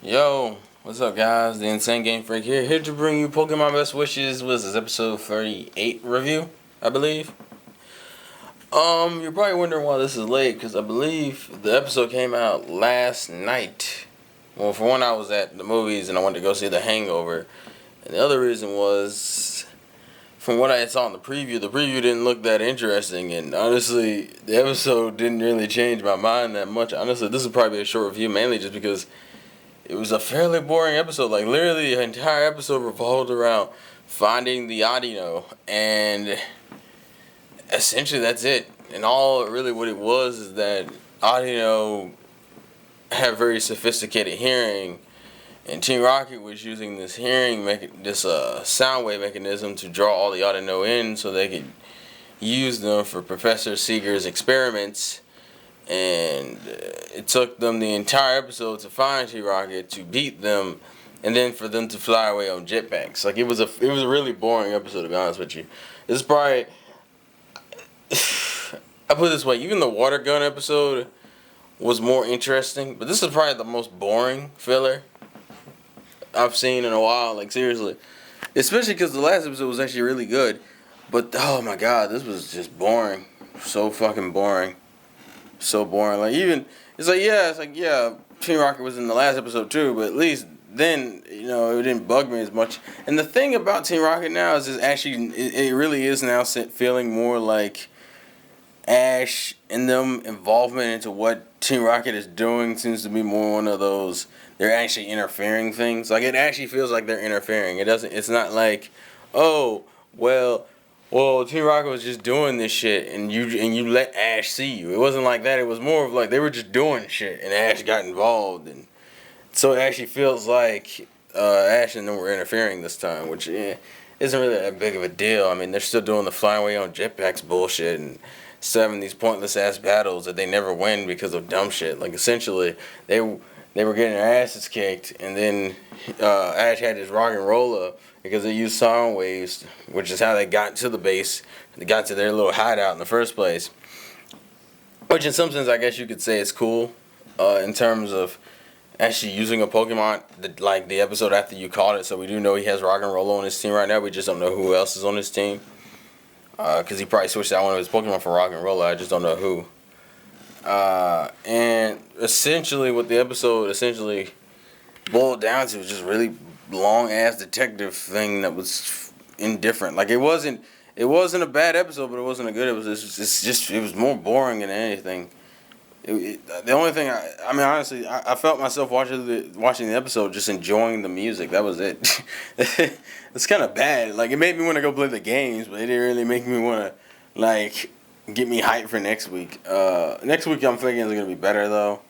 Yo, what's up, guys? TheInsaneGamefreak here to bring you Pokemon Best Wishes. Was this episode 38 review, I believe? You're probably wondering why this is late, because I believe the episode came out last night. Well, for one, I was at the movies and I wanted to go see The Hangover. And the other reason was, from what I saw in the preview didn't look that interesting. And honestly, the episode didn't really change my mind that much. Honestly, this will probably be a short review, mainly just because it was a fairly boring episode. Like, literally, the entire episode revolved around finding the Audino, and essentially that's it. And all really what it was is that Audino had very sophisticated hearing, and Team Rocket was using this sound wave mechanism to draw all the Audino in so they could use them for Professor Seeger's experiments. And it took them the entire episode to find T-Rocket, to beat them, and then for them to fly away on jetpacks. Like, it was a really boring episode, to be honest with you. It's probably, I put it this way, even the water gun episode was more interesting, but this is probably the most boring filler I've seen in a while. Like, seriously, especially because the last episode was actually really good, but oh my god, this was just boring, so fucking boring. So boring. Like, even it's like yeah, Team Rocket was in the last episode too, but at least then, it didn't bug me as much. And the thing about Team Rocket now is it really is now feeling more like Ash and them involvement into what Team Rocket is doing seems to be more one of those, they're actually interfering things. Like, it actually feels like they're interfering. It's not like, oh, well, Team Rocket was just doing this shit, and you let Ash see you. It wasn't like that. It was more of like they were just doing shit, and Ash got involved, and so it actually feels like Ash and them were interfering this time, which isn't really that big of a deal. I mean, they're still doing the flying away on jetpacks bullshit and still having these pointless ass battles that they never win because of dumb shit. Like, essentially, they were getting their asses kicked, and then Ash had his rock and roller because they used sound waves, which is how they got to the base. They got to their little hideout in the first place. Which, in some sense, I guess you could say is cool in terms of actually using a Pokemon, like the episode after you caught it. So we do know he has rock and roller on his team right now. We just don't know who else is on his team. Because he probably switched out one of his Pokemon for rock and roller. I just don't know who. And essentially what the episode boiled down to was just really long ass detective thing that was indifferent. Like, it wasn't a bad episode, but it wasn't a good episode. It was more boring than anything. The only thing honestly, I felt myself watching the episode just enjoying the music. That was it. It's kind of bad. Like, it made me want to go play the games, but it didn't really make me want to, like, get me hyped for next week. Next week I'm thinking it's gonna be better though.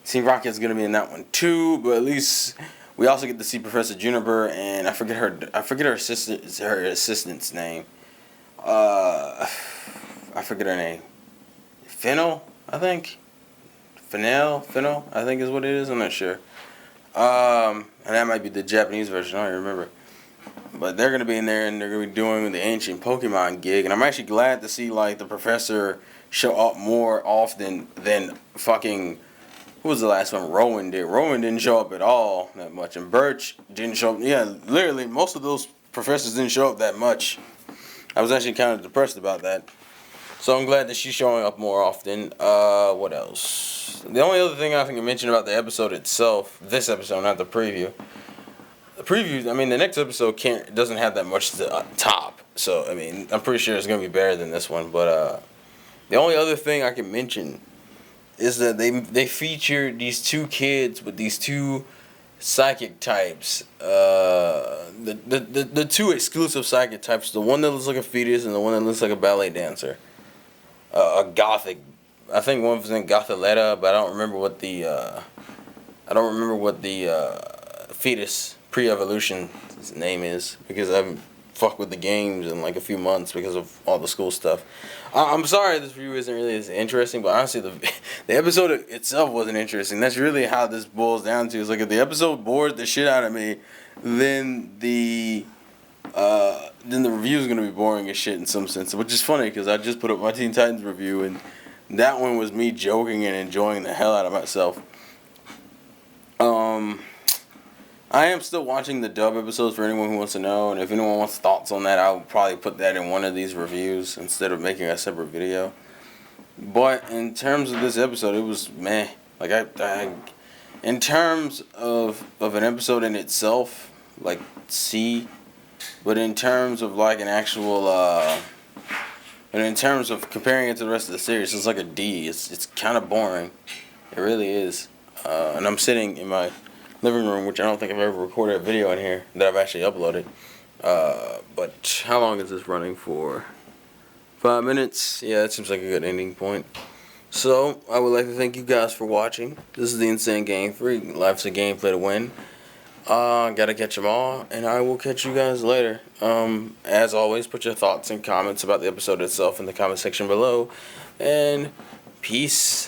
Team Rocket's gonna be in that one too, but at least we also get to see Professor Juniper, and I forget her assistant's name. I forget her name. Fennel, I think. Fennel, I think is what it is. I'm not sure. And that might be the Japanese version. I don't remember. But they're going to be in there, and they're going to be doing the ancient Pokemon gig. And I'm actually glad to see, like, the professor show up more often than fucking, who was the last one? Rowan did. Rowan didn't show up at all that much. And Birch didn't show up. Yeah, literally, most of those professors didn't show up that much. I was actually kind of depressed about that. So I'm glad that she's showing up more often. What else? The only other thing I think I mentioned about the episode itself, this episode, not the preview. The preview, the next episode doesn't have that much to top. So, I'm pretty sure it's going to be better than this one. But the only other thing I can mention is that they featured these two kids with these two psychic types. The two exclusive psychic types. The one that looks like a fetus and the one that looks like a ballet dancer. A gothic. I think one was in Gothaletta, but I don't remember what the fetus pre-evolution's name is, because I haven't fucked with the games in like a few months because of all the school stuff. I'm sorry this review isn't really as interesting, but honestly the episode itself wasn't interesting. That's really how this boils down to. It's like, if the episode bored the shit out of me, then the review is going to be boring as shit in some sense, which is funny because I just put up my Teen Titans review, and that one was me joking and enjoying the hell out of myself. I am still watching the dub episodes for anyone who wants to know, and if anyone wants thoughts on that, I'll probably put that in one of these reviews instead of making a separate video. But in terms of this episode, it was meh. Like in terms of an episode in itself, like C, but in terms of like an actual, and in terms of comparing it to the rest of the series, it's like a D. It's kind of boring. It really is. And I'm sitting in my living room, which I don't think I've ever recorded a video in here that I've actually uploaded. But how long is this running for? 5 minutes? Yeah, that seems like a good ending point. So, I would like to thank you guys for watching. This is the Insane Game Freak. Life's a game, play to win. Gotta catch them all, and I will catch you guys later. As always, put your thoughts and comments about the episode itself in the comment section below. And peace.